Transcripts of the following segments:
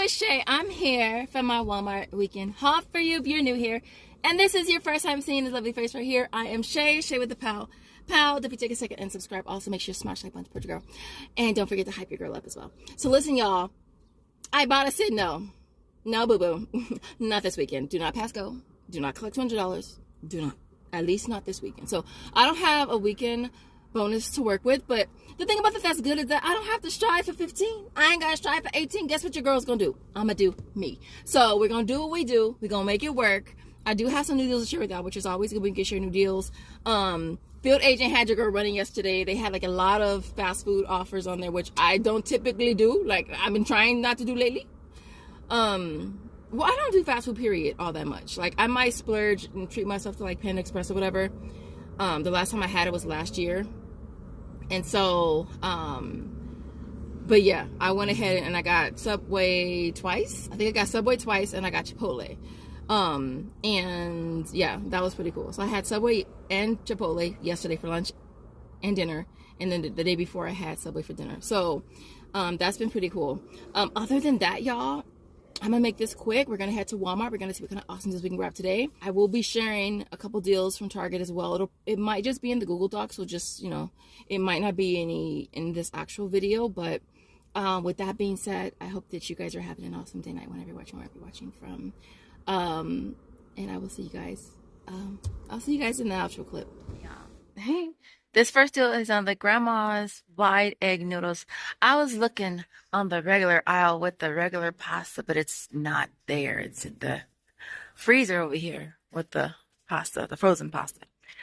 is Shay. I'm here for my Walmart weekend haul for you if you're new here. And this is your first time seeing this lovely face right here. I am Shay with the Pal. Pal, if you take a second and subscribe, also make sure you smash that button to support your girl. And don't forget to hype your girl up as well. So listen, y'all. Ibotta said no. No, boo-boo. Not this weekend. Do not pass go. Do not collect $200. Do not. At least not this weekend. So I don't have a weekend bonus to work with, but the thing about that's good is that I don't have to strive for 15. I ain't gotta strive for 18. Guess what your girl's gonna do? I'm gonna do me. So we're gonna do what we do. We're gonna make it work. I do have some new deals to share with y'all, which is always good. We can share new deals. Field Agent had your girl running yesterday. They had like a lot of fast food offers on there, which I don't typically do. Like I've been trying not to do lately. Well, I don't do fast food period all that much. Like I might splurge and treat myself to like Panda Express or whatever. The last time I had it was last year. And so, but yeah, I went ahead and I got Subway twice. I think I got Subway twice and I got Chipotle. And yeah, that was pretty cool. So I had Subway and Chipotle yesterday for lunch and dinner. And then the day before I had Subway for dinner. So, that's been pretty cool. Other than that, y'all, I'm gonna make this quick. We're gonna head to Walmart. We're gonna see what kind of awesome deals we can grab today. I will be sharing a couple deals from Target as well. It might just be in the Google Docs, so just, you know, it might not be any in this actual video. But with that being said, I hope that you guys are having an awesome day night whenever you're watching from. And I will see you guys. I'll see you guys in the outro clip. Yeah. Hey. This first deal is on the Grandma's Wide Egg Noodles. I was looking on the regular aisle with the regular pasta, but it's not there. It's in the freezer over here with the pasta, the frozen pasta.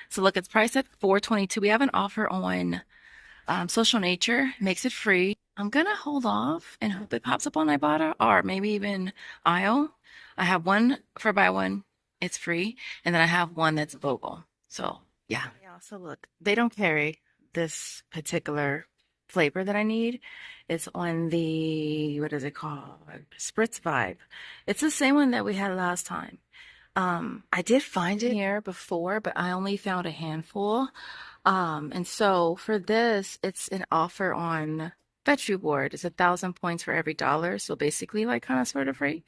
So look, it's priced at $4.22. We have an offer on Social Nature. Makes it free. I'm going to hold off and hope it pops up on Ibotta or maybe even aisle. I have one for buy one. It's free. And then I have one that's local. So yeah. So look, they don't carry this particular flavor that I need. It's on the, what is it called? Spritz Vibe. It's the same one that we had last time. I did find it here before, but I only found a handful. And so for this, it's an offer on Fetch Reward. It's 1,000 points for every $1. So basically like kind of sort of free.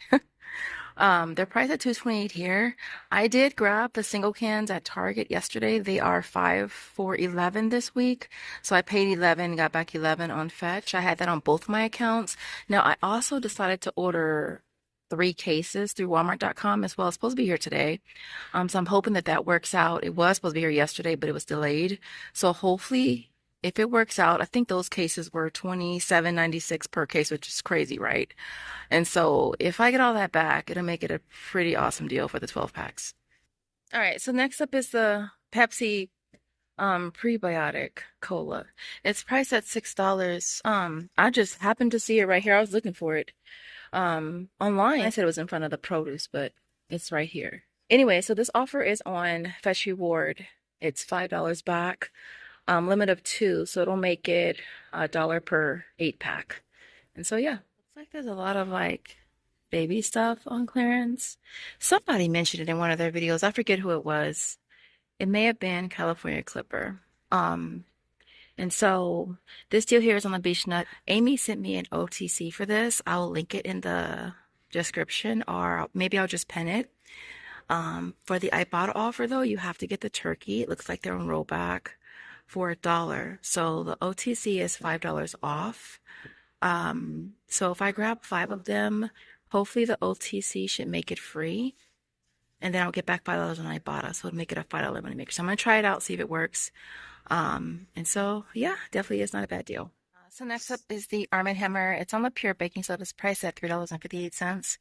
They're priced at $2.28 here. I did grab the single cans at Target yesterday. They are 5 for $11 this week. So I paid $11, got back $11 on Fetch. I had that on both my accounts. Now I also decided to order 3 cases through Walmart.com as well. It's supposed to be here today. So I'm hoping that works out. It was supposed to be here yesterday, but it was delayed. So hopefully, if it works out, I think those cases were $27.96 per case, which is crazy, right? And so if I get all that back, it'll make it a pretty awesome deal for the 12 packs. All right, so next up is the Pepsi prebiotic cola. It's priced at $6. I just happened to see it right here. I was looking for it online. I said it was in front of the produce, but it's right here. Anyway, so this offer is on Fetch Reward. It's $5 back. Limit of 2, so it'll make it $1 per 8-pack. And so yeah, looks like there's a lot of like baby stuff on clearance. Somebody mentioned it in one of their videos. I forget who it was. It may have been California Clipper. And so this deal here is on the Beach Nut. Amy sent me an OTC for this. I'll link it in the description, or maybe I'll just pin it. For the Ibotta offer though, you have to get the turkey. It looks like they're on rollback for $1. So the OTC is $5 off. So if I grab 5 of them, hopefully the OTC should make it free. And then I'll get back $5 on Ibotta. So it'll make it a $5 money maker. So I'm going to try it out, see if it works. And so, yeah, definitely is not a bad deal. So next up is the Arm & Hammer. It's on the pure baking soda. It's priced at $3.58.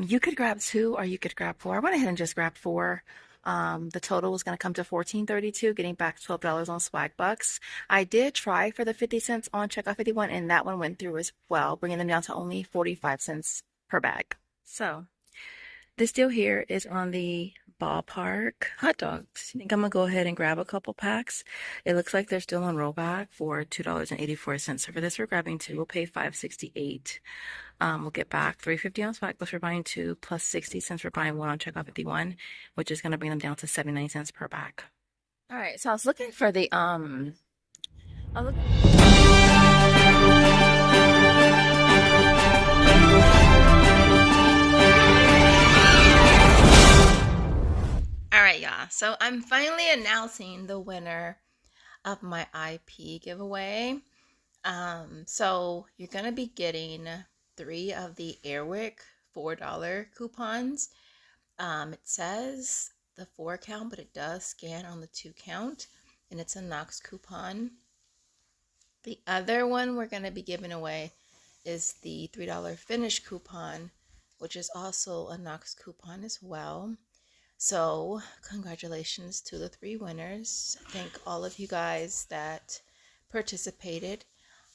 You could grab 2 or you could grab 4. I went ahead and just grabbed 4. The total was going to come to $14.32, getting back $12 on Swagbucks. I did try for the 50 cents on Checkout 51, and that one went through as well, bringing them down to only 45 cents per bag. So this deal here is on the Ballpark hot dogs. I think I'm going to go ahead and grab a couple packs. It looks like they're still on rollback for $2.84. So for this, we're grabbing 2. We'll pay $5.68. We'll get back $3.50 on Swagbucks for buying 2, plus 60 cents for buying 1 on Checkout 51, which is going to bring them down to 79 cents per bag. All right, so I was looking for the So I'm finally announcing the winner of my IP giveaway. So you're gonna be getting 3 of the Airwick $4 coupons. It says the 4 count, but it does scan on the 2 count, and it's a Knox coupon. The other one we're gonna be giving away is the $3 Finish coupon, which is also a Knox coupon as well. So congratulations to the 3 winners. Thank all of you guys that participated.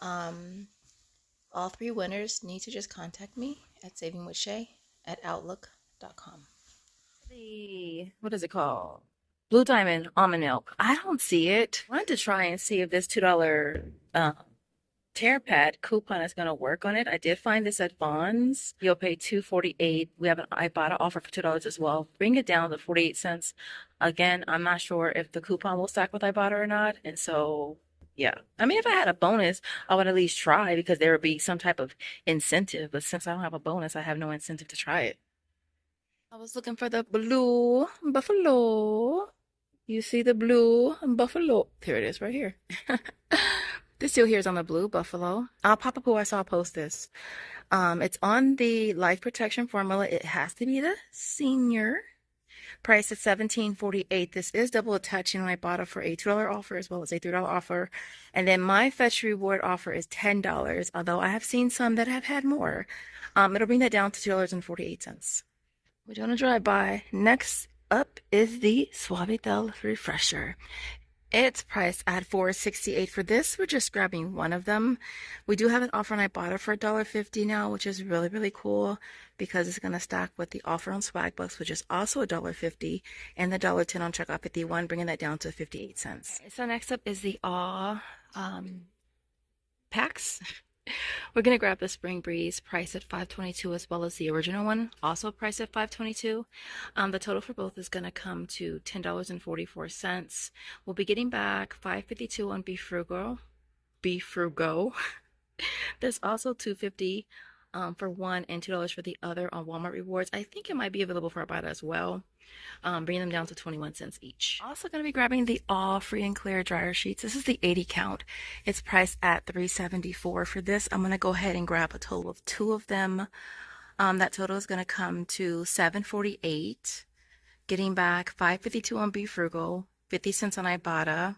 All 3 winners need to just contact me at savingwithshay@outlook.com. What is it called? Blue Diamond almond milk. I don't see it. I wanted to try and see if this $2 tear pad coupon is going to work on it. I did find this at Vons. You'll pay $2.48. We have an Ibotta offer for $2 as well. Bring it down to 48 cents. Again, I'm not sure if the coupon will stack with Ibotta or not. And so, yeah. I mean, if I had a bonus, I would at least try because there would be some type of incentive. But since I don't have a bonus, I have no incentive to try it. I was looking for the blue buffalo. You see the blue buffalo. Here it is right here. This seal here is on the blue buffalo. Papa Poo, I saw post this. It's on the life protection formula. It has to be the senior. Price at $17.48. This is double attaching when I bought it for a $2 offer as well as a $3 offer. And then my Fetch Reward offer is $10, although I have seen some that have had more. It'll bring that down to $2.48. We're doing a drive-by. Next up is the Suavitel Refresher. It's priced at $4.68 for this. We're just grabbing one of them. We do have an offer on Ibotta for $1.50 now, which is really, really cool because it's going to stack with the offer on Swagbucks, which is also $1.50, and the $1.10 on Checkout 51, bringing that down to 58 cents. So next up is the Awe packs. We're going to grab the Spring Breeze, priced at $5.22, as well as the original one, also priced at $5.22. The total for both is going to come to $10.44. We'll be getting back $5.52 on Be Frugal. There's also $2.50 for one and $2 for the other on Walmart Rewards. I think it might be available for Ibotta as well. Bringing them down to 21 cents each. Also going to be grabbing the All Free and Clear dryer sheets. This is the 80 count. It's priced at $3.74 for this. I'm going to go ahead and grab a total of 2 of them. That total is going to come to $7.48. Getting back $5.52 on Be Frugal, 50 cents on Ibotta.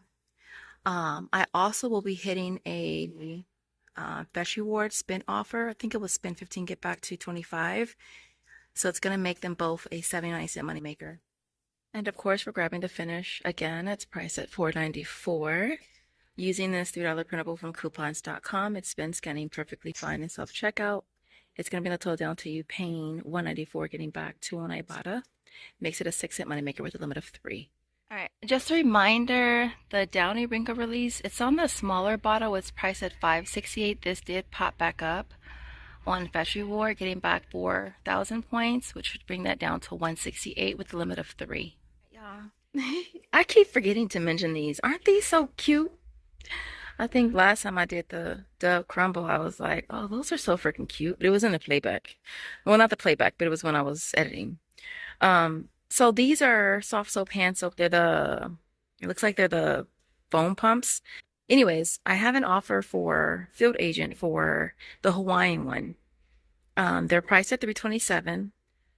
I also will be hitting a Fetch Reward spin offer. I think it was spin 15, get back to 25. So it's going to make them both a 79-cent moneymaker. And of course, we're grabbing the Finish. Again, it's priced at $4.94. Using this $3 printable from coupons.com, it's been scanning perfectly fine in self-checkout. It's going to bring the total down to you paying $1.94, getting back $2 on Ibotta. Makes it a 6-cent moneymaker with a limit of 3. All right, just a reminder, the Downy Wrinkle Release, it's on the smaller bottle. It's priced at $5.68. This did pop back up on Fetch Reward, getting back 4,000 points, which would bring that down to $168 with a limit of 3. Yeah, I keep forgetting to mention these. Aren't these so cute? I think last time I did the Dove Crumble, I was like, oh, those are so freaking cute. But it was in the playback. Well, not the playback, but it was when I was editing. So these are soft soap, hand soap. It looks like they're the foam pumps. Anyways, I have an offer for Field Agent for the Hawaiian one. They're priced at $3.27.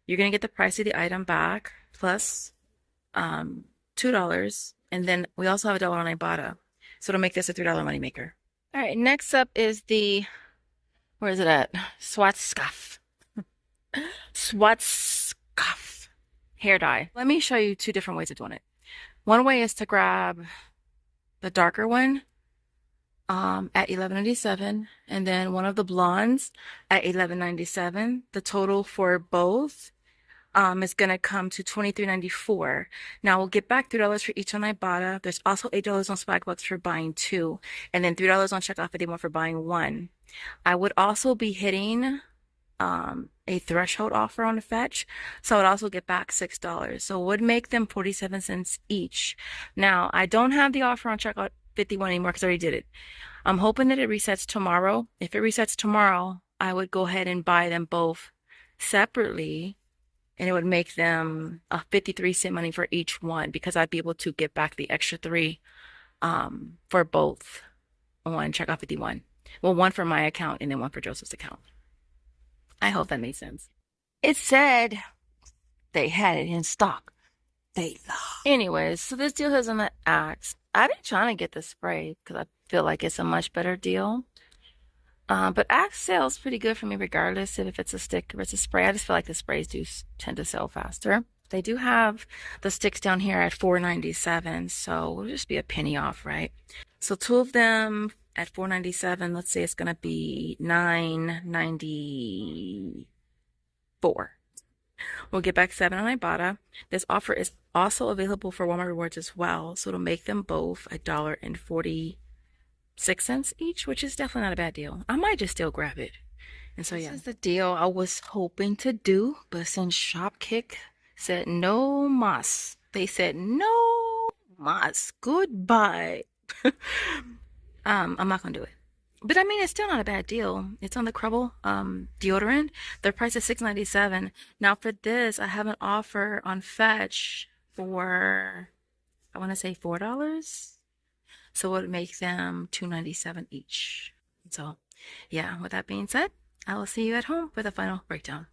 You're going to get the price of the item back plus $2. And then we also have $1 on Ibotta. So it'll make this a $3 moneymaker. All right, next up is the, where is it at? Swagbucks. Swagbucks hair dye. Let me show you 2 different ways of doing it. One way is to grab the darker one at $11.97, and then one of the blondes at $11.97. The total for both is going to come to $23.94. Now we'll get back $3 for each on Ibotta. There's also $8 on Swagbucks for buying 2, and then $3 on Checkout 51 for buying 1. I would also be hitting a threshold offer on the Fetch, so I would also get back $6. So it would make them 47 cents each. Now I don't have the offer on Checkout 51 anymore because I already did it. I'm hoping that it resets tomorrow. If it resets tomorrow, I would go ahead and buy them both separately and it would make them a 53-cent money for each one because I'd be able to get back the extra three for both on checkout 51. Well, one for my account and then one for Joseph's account. I hope that made sense. It said they had it in stock. They lied. Anyways, so this deal is on the Axe. I've been trying to get the spray because I feel like it's a much better deal. But Axe sells pretty good for me regardless if it's a stick or it's a spray. I just feel like the sprays do tend to sell faster. They do have the sticks down here at $4.97, so it'll just be a penny off, right? So two of them at $4.97, let's say it's gonna be $9.94. We'll get back 7 on Ibotta. This offer is also available for Walmart Rewards as well, so it'll make them both $1.46 each, which is definitely not a bad deal. I might just still grab it. And so, yeah. This is the deal I was hoping to do, but since Shopkick said no mas, they said no mas, goodbye. I'm not gonna do it. But I mean, it's still not a bad deal. It's on the Crubble deodorant. Their price is $6.97. Now for this, I have an offer on Fetch for, I want to say $4. So it would make them $2.97 each. So yeah, with that being said, I will see you at home with a final breakdown.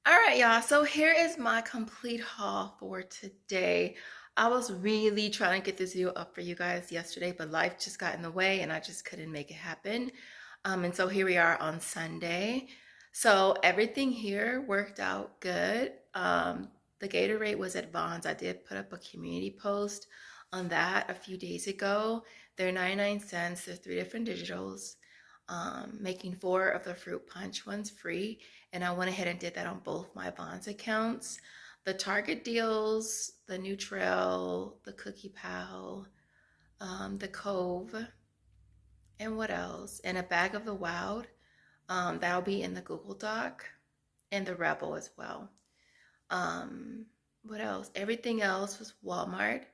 All right, y'all. So here is my complete haul for today. I was really trying to get this video up for you guys yesterday, but life just got in the way and I just couldn't make it happen. And so here we are on Sunday. So everything here worked out good. The Gatorade was at Vons. I did put up a community post on that a few days ago. They're 99 cents. There's 3 different digitals. Making 4 of the fruit punch ones free. And I went ahead and did that on both my Vons accounts. The Target deals, the Nutrell, the Cookie Pal, the Cove, and what else? And a bag of the Wild. That'll be in the Google Doc, and the Rebel as well. What else? Everything else was Walmart.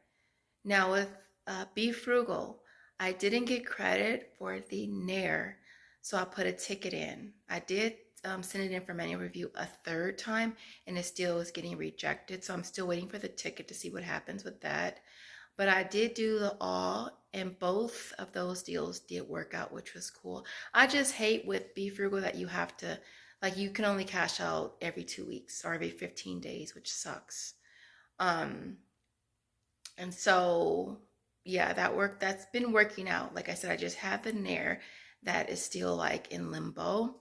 Now with Be Frugal, I didn't get credit for the Nair, so I put a ticket in. I did send it in for manual review a 3rd time, and it still is getting rejected. So I'm still waiting for the ticket to see what happens with that. But I did do the all, and both of those deals did work out, which was cool. I just hate with Be Frugal that you have to, like, you can only cash out every 2 weeks or every 15 days, which sucks. And so, yeah, that's been working out. Like I said, I just have the Nair that is still like in limbo.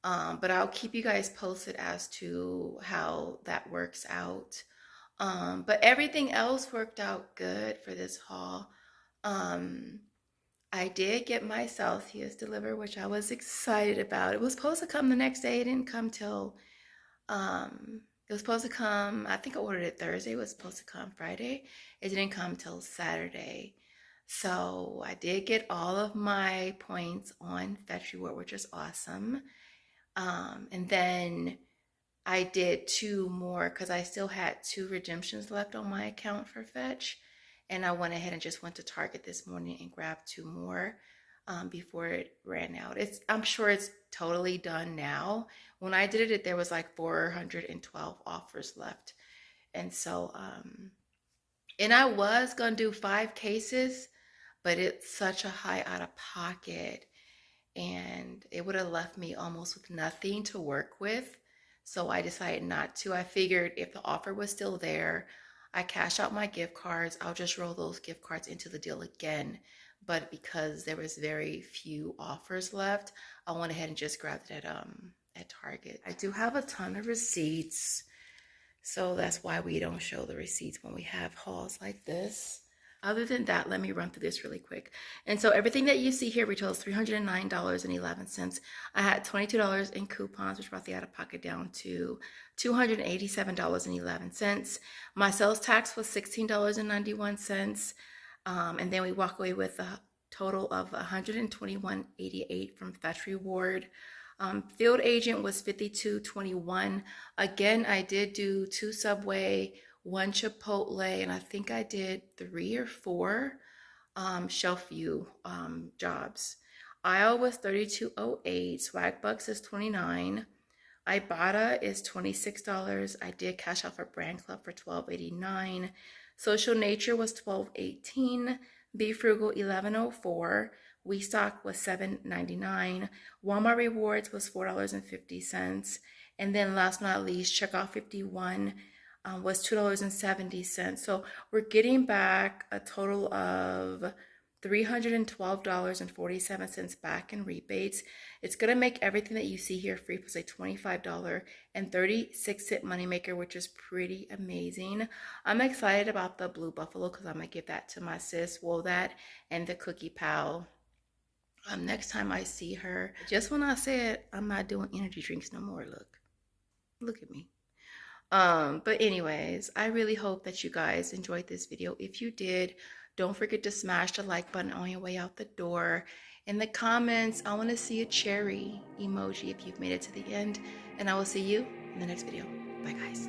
But I'll keep you guys posted as to how that works out. But everything else worked out good for this haul. I did get my Celsius delivered, which I was excited about. It was supposed to come the next day. It didn't come till, it was supposed to come, I think I ordered it Thursday. It was supposed to come Friday. It didn't come till Saturday. So I did get all of my points on Fetch Reward, which is awesome. And then I did 2 more because I still had 2 redemptions left on my account for Fetch. And I went ahead and just went to Target this morning and grabbed 2 more before it ran out. I'm sure it's totally done now. When I did it, there was like 412 offers left. And so, and I was going to do 5 cases, but it's such a high out of pocket. And it would have left me almost with nothing to work with. So I decided not to. I figured if the offer was still there, I cash out my gift cards, I'll just roll those gift cards into the deal again. But because there was very few offers left, I went ahead and just grabbed it at Target. I do have a ton of receipts, so that's why we don't show the receipts when we have hauls like this. Other than that, let me run through this really quick. And so everything that you see here retails $309.11. I had $22 in coupons, which brought the out-of-pocket down to $287.11. My sales tax was $16.91. And then we walk away with a total of $121.88 from Fetch Reward. Field agent was $52.21. Again, I did do 2 Subway, 1 Chipotle, and I think I did 3 or 4 Shelf View jobs. Aisle was $32.08. Swagbucks is $29. Ibotta is $26. I did cash out for Brandclub for $12.89. Social Nature was $12.18. Be Frugal $11.04. WeStock was $7.99. Walmart Rewards was $4.50. And then last but not least, Checkout 51 was $2.70. So we're getting back a total of $312.47 back in rebates. It's going to make everything that you see here free plus a $25.36 moneymaker, which is pretty amazing. I'm excited about the Blue Buffalo because I'm going to give that to my sis, That and the Cookie Pal. Next time I see her, just when I said I'm not doing energy drinks no more, look at me. But anyways, I really hope that you guys enjoyed this video. If you did, don't forget to smash the like button on your way out the door. In the comments, I want to see a cherry emoji if you've made it to the end. And I will see you in the next video. Bye, guys.